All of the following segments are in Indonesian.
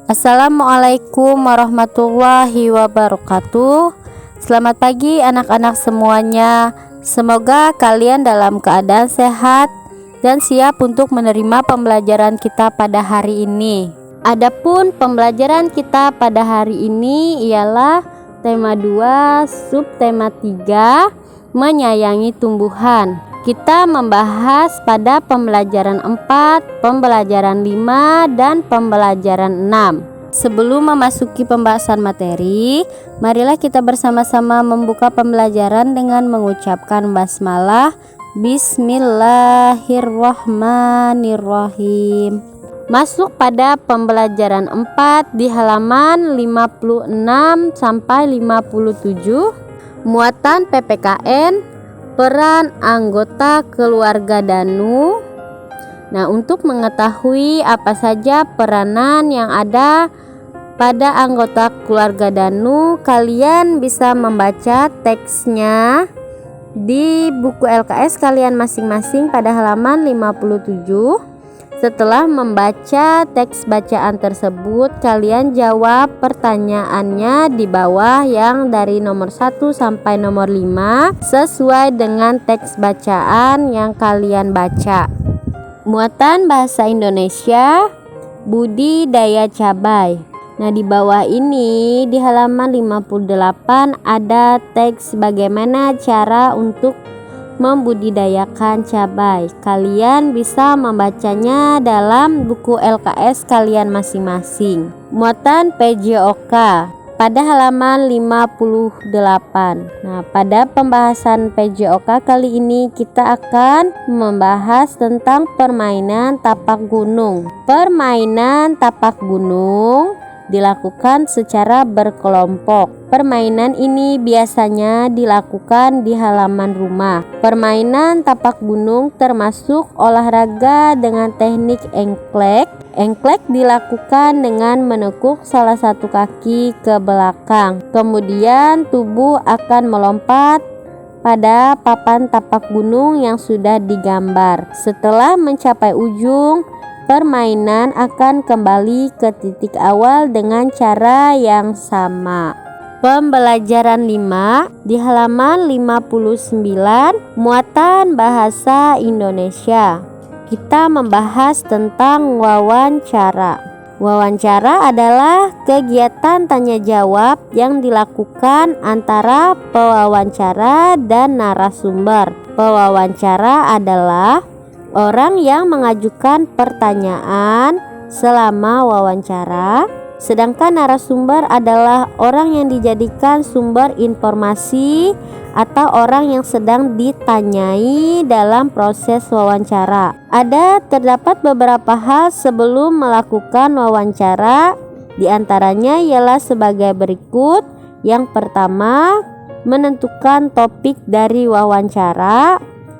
Assalamualaikum warahmatullahi wabarakatuh. Selamat pagi anak-anak semuanya. Semoga kalian dalam keadaan sehat dan siap untuk menerima pembelajaran kita pada hari ini. Adapun pembelajaran kita pada hari ini ialah tema 2, subtema 3, menyayangi tumbuhan. Kita membahas pada pembelajaran 4, pembelajaran 5, dan pembelajaran 6. Sebelum memasuki pembahasan materi, marilah kita bersama-sama membuka pembelajaran dengan mengucapkan basmalah. Bismillahirrahmanirrahim. Masuk pada pembelajaran 4 di halaman 56 sampai 57. Muatan PPKN, peran anggota keluarga Danu. Nah, untuk mengetahui apa saja peranan yang ada pada anggota keluarga Danu, kalian bisa membaca teksnya di buku LKS kalian masing-masing pada halaman 57. Setelah membaca teks bacaan tersebut, kalian jawab pertanyaannya di bawah yang dari nomor 1 sampai nomor 5 sesuai dengan teks bacaan yang kalian baca. Muatan bahasa Indonesia, budidaya cabai. Nah, di bawah ini di halaman 58 ada teks bagaimana cara untuk membudidayakan cabai. Kalian bisa membacanya dalam buku LKS kalian masing-masing. Muatan PJOK pada halaman 58. Nah, pada pembahasan PJOK kali ini kita akan membahas tentang permainan tapak gunung. Permainan tapak gunung dilakukan secara berkelompok. Permainan ini biasanya dilakukan di halaman rumah. Permainan tapak gunung termasuk olahraga dengan teknik engklek. Engklek dilakukan dengan menekuk salah satu kaki ke belakang. Kemudian tubuh akan melompat pada papan tapak gunung yang sudah digambar. Setelah mencapai ujung, permainan akan kembali ke titik awal dengan cara yang sama. Pembelajaran 5 di halaman 59, muatan bahasa Indonesia. Kita membahas tentang wawancara. Wawancara adalah kegiatan tanya jawab yang dilakukan antara pewawancara dan narasumber. Pewawancara adalah orang yang mengajukan pertanyaan selama wawancara, sedangkan narasumber adalah orang yang dijadikan sumber informasi atau orang yang sedang ditanyai dalam proses wawancara. Terdapat beberapa hal sebelum melakukan wawancara, diantaranya ialah sebagai berikut. Yang pertama, menentukan topik dari wawancara.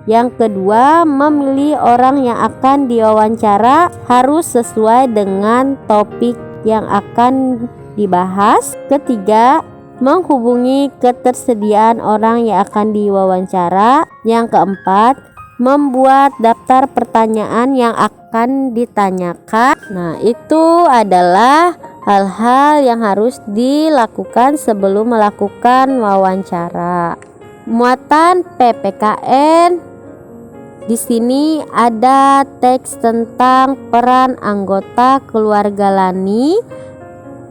Yang kedua, memilih orang yang akan diwawancara harus sesuai dengan topik yang akan dibahas. Ketiga, menghubungi ketersediaan orang yang akan diwawancara. Yang keempat, membuat daftar pertanyaan yang akan ditanyakan. Nah, itu adalah hal-hal yang harus dilakukan sebelum melakukan wawancara. Muatan PPKN. Di sini ada teks tentang peran anggota keluarga Lani.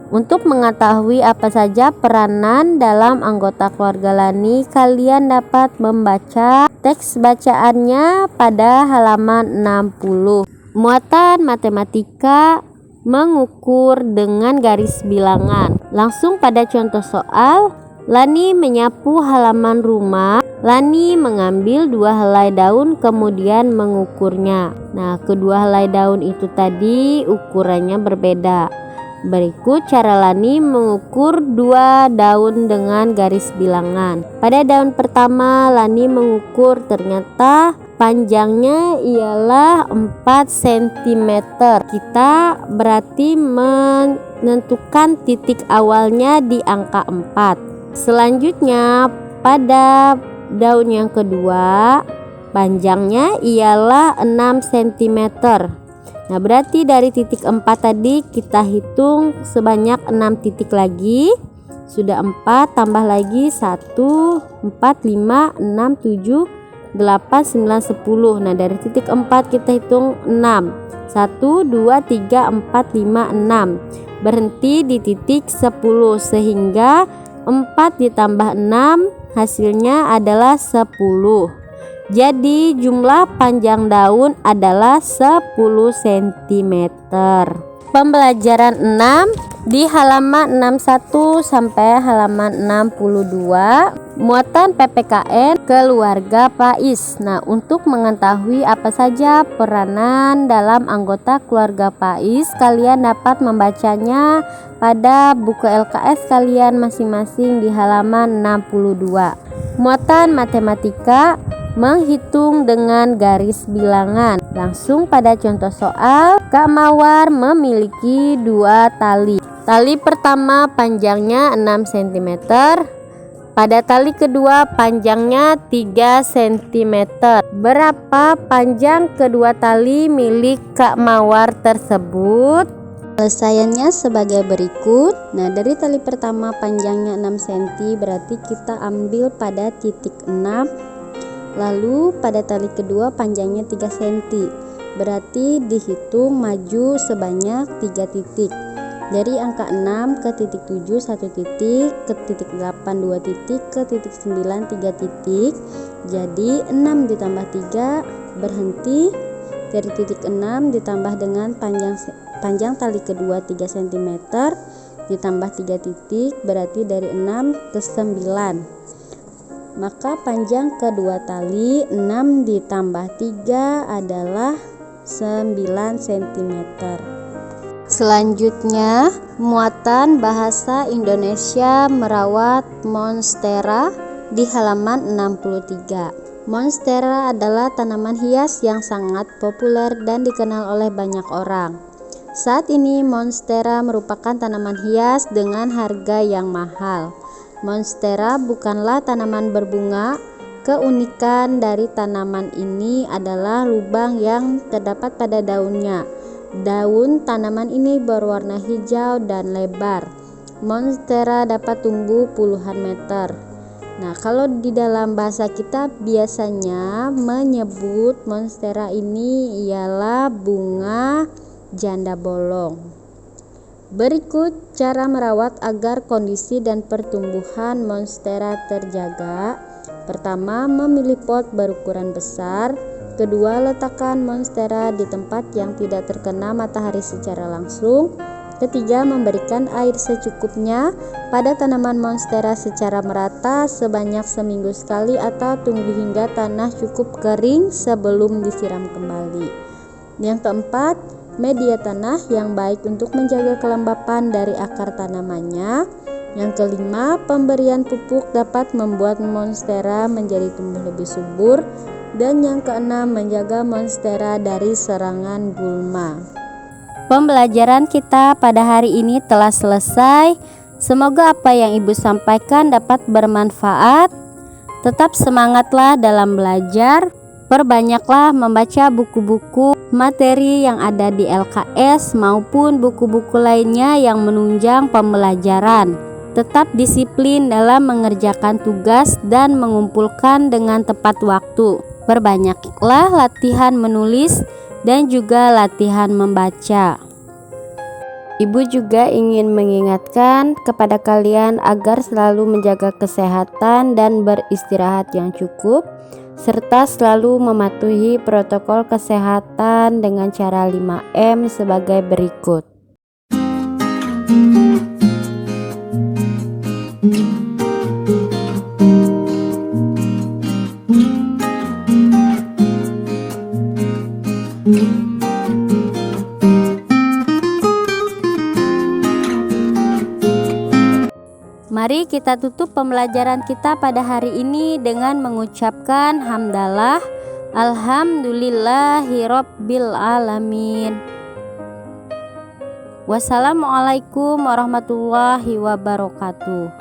Untuk mengetahui apa saja peranan dalam anggota keluarga Lani, kalian dapat membaca teks bacaannya pada halaman 60. Muatan matematika, mengukur dengan garis bilangan. Langsung pada contoh soal. Lani menyapu halaman rumah. Lani mengambil 2 helai daun kemudian mengukurnya. Nah, kedua helai daun itu tadi ukurannya berbeda. Berikut cara Lani mengukur 2 daun dengan garis bilangan. Pada daun pertama Lani mengukur, ternyata panjangnya ialah 4 cm. Kita berarti menentukan titik awalnya di angka 4. Selanjutnya pada daun yang kedua, panjangnya ialah 6 cm. Nah, berarti dari titik 4 tadi kita hitung sebanyak 6 titik lagi. Sudah 4, tambah lagi 1, 4, 5, 6, 7, 8, 9, 10. Nah, dari titik 4 kita hitung 6. 1, 2, 3, 4, 5, 6. Berhenti di titik 10 sehingga 4 ditambah 6 hasilnya adalah 10. Jadi jumlah panjang daun adalah 10 cm. Pembelajaran 6 di halaman 61 sampai halaman 62, muatan PPKN keluarga Pais. Nah, untuk mengetahui apa saja peranan dalam anggota keluarga Pais, kalian dapat membacanya pada buku LKS kalian masing-masing di halaman 62. Muatan matematika, menghitung dengan garis bilangan. Langsung pada contoh soal, Kak Mawar memiliki 2 tali. Tali pertama panjangnya 6 cm. Pada tali kedua panjangnya 3 cm. Berapa panjang kedua tali milik Kak Mawar tersebut? Penyelesaiannya sebagai berikut. Nah, dari tali pertama panjangnya 6 cm, berarti kita ambil pada titik 6. Lalu pada tali kedua panjangnya 3 cm, berarti dihitung maju sebanyak 3 titik. Dari angka 6 ke titik 7 1 titik, ke titik 8 2 titik, ke titik 9 3 titik. Jadi 6 ditambah 3 berhenti. Dari titik 6 ditambah dengan panjang tali kedua 3 cm ditambah 3 titik, berarti dari 6 ke 9. Maka panjang kedua tali 6 ditambah 3 adalah 9 cm. Selanjutnya, muatan bahasa Indonesia merawat monstera di halaman 63. Monstera adalah tanaman hias yang sangat populer dan dikenal oleh banyak orang. Saat ini monstera merupakan tanaman hias dengan harga yang mahal. Monstera bukanlah tanaman berbunga. Keunikan dari tanaman ini adalah lubang yang terdapat pada daunnya. Daun tanaman ini berwarna hijau dan lebar. Monstera dapat tumbuh puluhan meter. Nah, kalau di dalam bahasa kita biasanya menyebut monstera ini ialah bunga janda bolong. Berikut cara merawat agar kondisi dan pertumbuhan monstera terjaga. Pertama, memilih pot berukuran besar. Kedua, letakkan monstera di tempat yang tidak terkena matahari secara langsung. Ketiga, memberikan air secukupnya pada tanaman monstera secara merata sebanyak seminggu sekali atau tunggu hingga tanah cukup kering sebelum disiram kembali. Yang keempat, media tanah yang baik untuk menjaga kelembapan dari akar tanamannya. Yang kelima, pemberian pupuk dapat membuat monstera menjadi tumbuh lebih subur. Dan yang keenam, menjaga monstera dari serangan gulma. Pembelajaran kita pada hari ini telah selesai. Semoga apa yang Ibu sampaikan dapat bermanfaat. Tetap semangatlah dalam belajar. Perbanyaklah membaca buku-buku materi yang ada di LKS maupun buku-buku lainnya yang menunjang pembelajaran. Tetap disiplin dalam mengerjakan tugas dan mengumpulkan dengan tepat waktu. Perbanyaklah latihan menulis dan juga latihan membaca. Ibu juga ingin mengingatkan kepada kalian agar selalu menjaga kesehatan dan beristirahat yang cukup, serta selalu mematuhi protokol kesehatan dengan cara 5M sebagai berikut. Mari kita tutup pembelajaran kita pada hari ini dengan mengucapkan hamdalah alhamdulillahirabbil alamin. Wassalamualaikum warahmatullahi wabarakatuh.